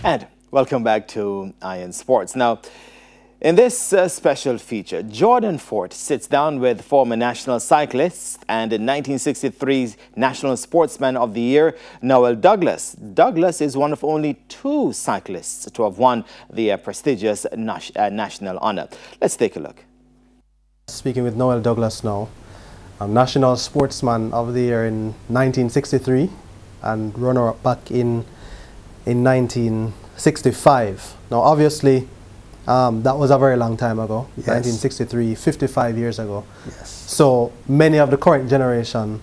And welcome back to Eye On Sports. Now, in this special feature, Jordan Fort sits down with former national cyclist and in 1963's National Sportsman of the Year, Noel Douglas. Douglas is one of only 2 cyclists to have won the prestigious national honor. Let's take a look. Speaking with Noel Douglas now, National Sportsman of the Year in 1963 and runner-up back in 1965. Now obviously that was a very long time ago. Yes. 1963, 55 years ago. Yes. So many of the current generation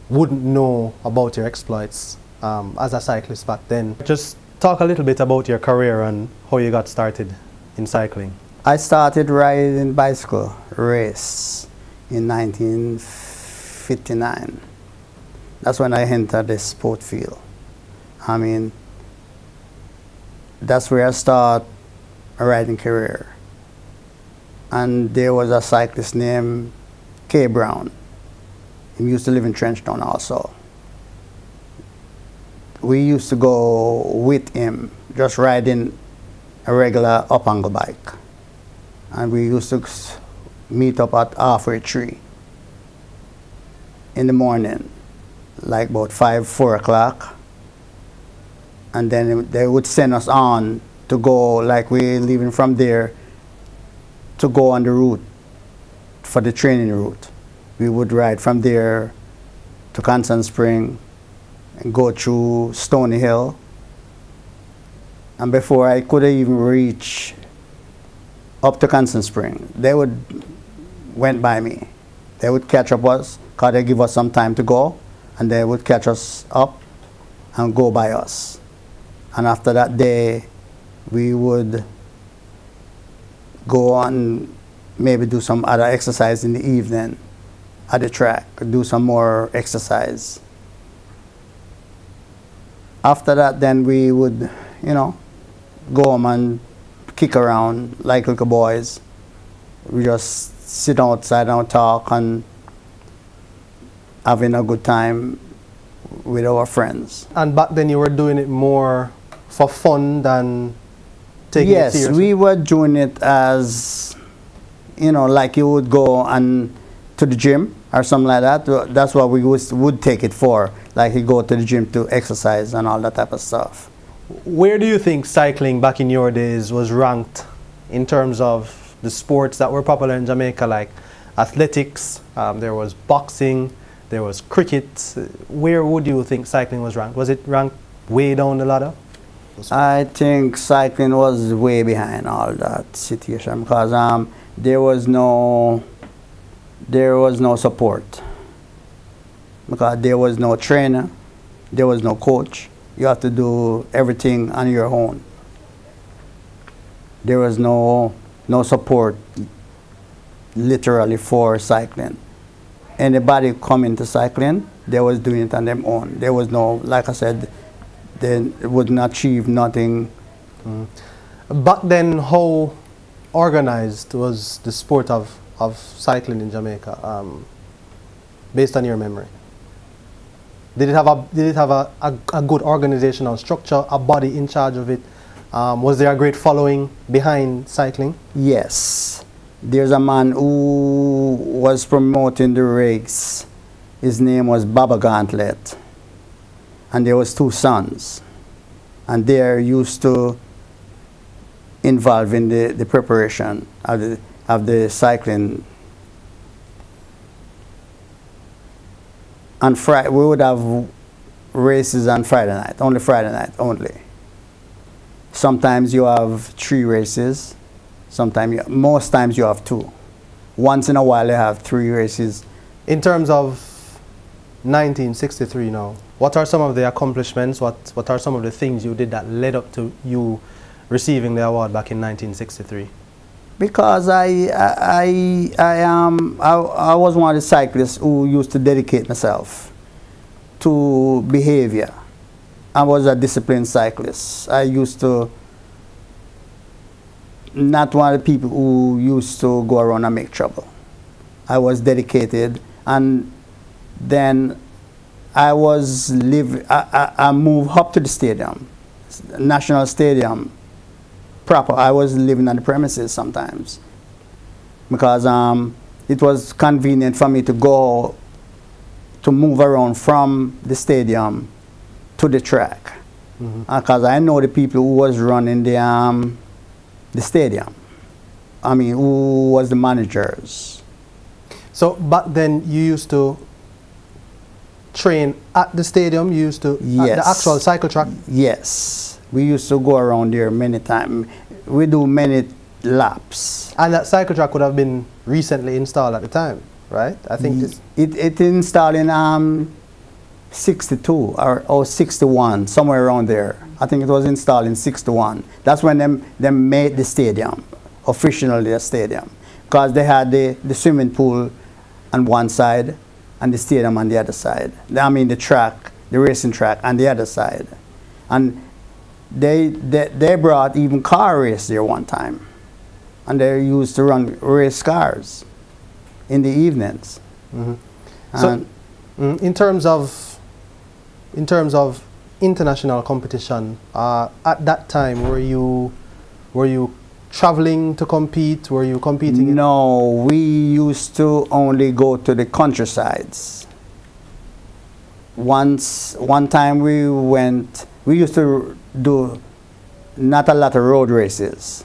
wouldn't know about your exploits as a cyclist back then. Just talk a little bit about your career and how you got started in cycling. I started riding bicycle race in 1959. That's when I entered the sport field. I mean, that's where I started a riding career. And there was a cyclist named K. Brown. He used to live in Trenchtown also. We used to go with him, just riding a regular up-angle bike. And we used to meet up at Halfway Tree in the morning, like about 4 o'clock. And then they would send us on to go, like we leaving from there, to go on the route for the training route. We would ride from there to Constant Spring and go through Stony Hill. And before I could even reach up to Constant Spring, they went by me. They would catch up us, because they give us some time to go, and they would catch us up and go by us. And after that day, we would go on, maybe do some other exercise in the evening at the track, do some more exercise. After that, then we would, you know, go home and kick around like little boys. We just sit outside and talk and having a good time with our friends. And back then you were doing it more for fun than taking it seriously? Yes, we were doing it as, you know, like you would go and to the gym or something like that. That's what we would take it for. Like you go to the gym to exercise and all that type of stuff. Where do you think cycling back in your days was ranked in terms of the sports that were popular in Jamaica, like athletics, there was boxing, there was cricket? Where would you think cycling was ranked? Was it ranked way down the ladder? I think cycling was way behind all that situation because there was no support, because there was no trainer, there was no coach. You have to do everything on your own. There was no support literally for cycling. Anybody coming to cycling, they was doing it on their own. There was no, like I said, they wouldn't achieve nothing. Back then, how organized was the sport of cycling in Jamaica, based on your memory? Did it have a good organizational structure, a body in charge of it? Was there a great following behind cycling? Yes. There's a man who was promoting the race. His name was Baba Gauntlet. And there was 2 sons. And they're used to involve in the preparation of the cycling. On Friday, we would have races on Friday night, only Friday night, only. Sometimes you have 3 races. Most times you have 2. Once in a while you have 3 races. In terms of 1963 now, what are some of the accomplishments, what are some of the things you did that led up to you receiving the award back in 1963? Because I was one of the cyclists who used to dedicate myself to behavior. I was a disciplined cyclist. I used to, not one of the people who used to go around and make trouble. I was dedicated, and then I moved up to the stadium National Stadium proper. I was living on the premises sometimes because it was convenient for me to go to move around from the stadium to the track because I know the people who was running the stadium. I mean, who was the managers. So back then you used to train at the stadium, you used to, Yes. at the actual cycle track? Yes, we used to go around there many times. We do many laps. And that cycle track would have been recently installed at the time, right? I think this. It installed in 62 or 61, somewhere around there. I think it was installed in 61. That's when them made the stadium, officially a stadium. Because they had the swimming pool on one side and the stadium on the other side. I mean the track, the racing track on the other side. And they brought even car race there one time. And they used to run race cars in the evenings. So in terms of international competition, at that time were you traveling to compete? Were you competing? No, we used to only go to the countrysides. One time we used to do not a lot of road races.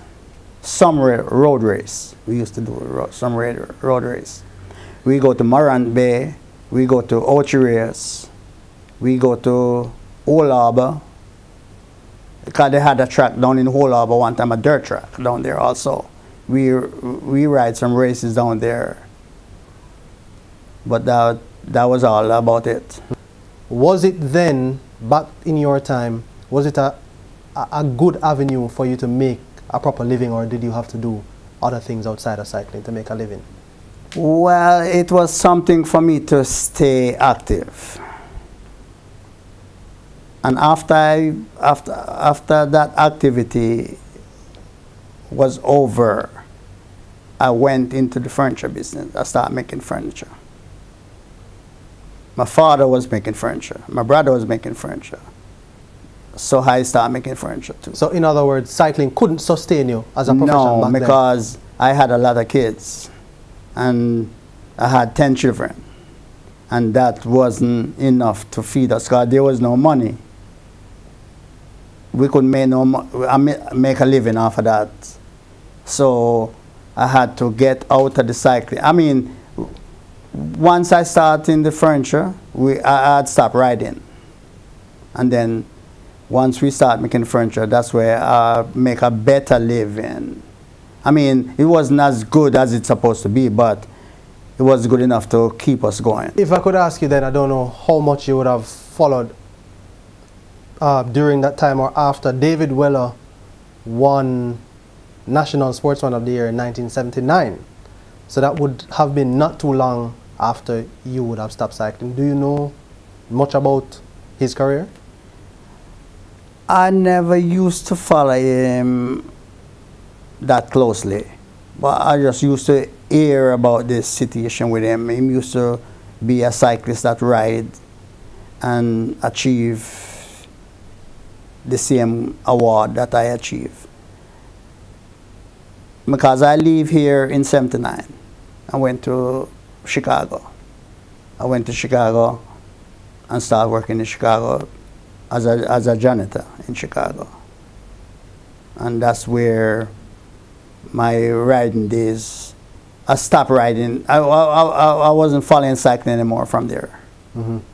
Some road race. We used to do some road race. We go to Morant Bay, we go to Ochireas, we go to Old Harbour, because they had a track down in Old Harbour one time, a dirt track down there also. We ride some races down there. But that was all about it. Was it then, back in your time, was it a good avenue for you to make a proper living, or did you have to do other things outside of cycling to make a living? Well, it was something for me to stay active. And after that activity was over, I went into the furniture business. I started making furniture. My father was making furniture. My brother was making furniture. So I started making furniture too. So in other words, cycling couldn't sustain you as a profession No, back then? because I had a lot of kids. And I had 10 children. And that wasn't enough to feed us because there was no money. We couldn't make a living off of that. So I had to get out of the cycling. I mean, once I started in the furniture, I had stopped riding. And then once we start making furniture, that's where I make a better living. I mean, it wasn't as good as it's supposed to be, but it was good enough to keep us going. If I could ask you then, I don't know how much you would have followed during that time or after. David Weller won National Sportsman of the Year in 1979. So that would have been not too long after you would have stopped cycling. Do you know much about his career? I never used to follow him that closely, but I just used to hear about this situation with him. He used to be a cyclist that ride and achieve the same award that I achieved. Because I live here in 79. I went to Chicago. I went to Chicago and started working in Chicago as a janitor in Chicago. And that's where my riding days, I stopped riding. I wasn't following cycling anymore from there.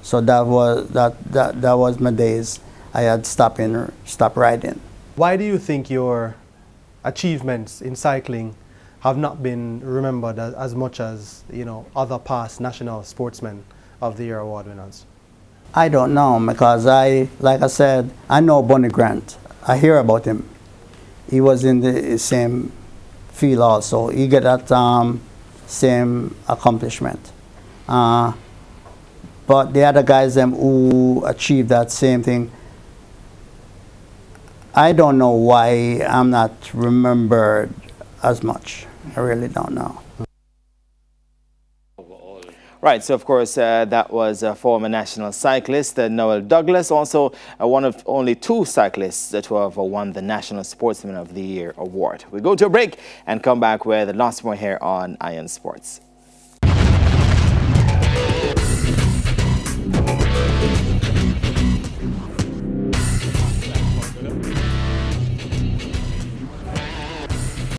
So that was my days. I had stopped riding. Why do you think your achievements in cycling have not been remembered as much as, you know, other past National Sportsmen of the Year award winners? I don't know, because like I said, I know Bonnie Grant. I hear about him. He was in the same field also. He got that same accomplishment. But the other guys who achieved that same thing, I don't know why I'm not remembered as much. I really don't know. Right, so of course that was former national cyclist Noel Douglas, also one of only 2 cyclists to have won the National Sportsman of the Year award. We go to a break and come back with lots more here on Eye On Sports.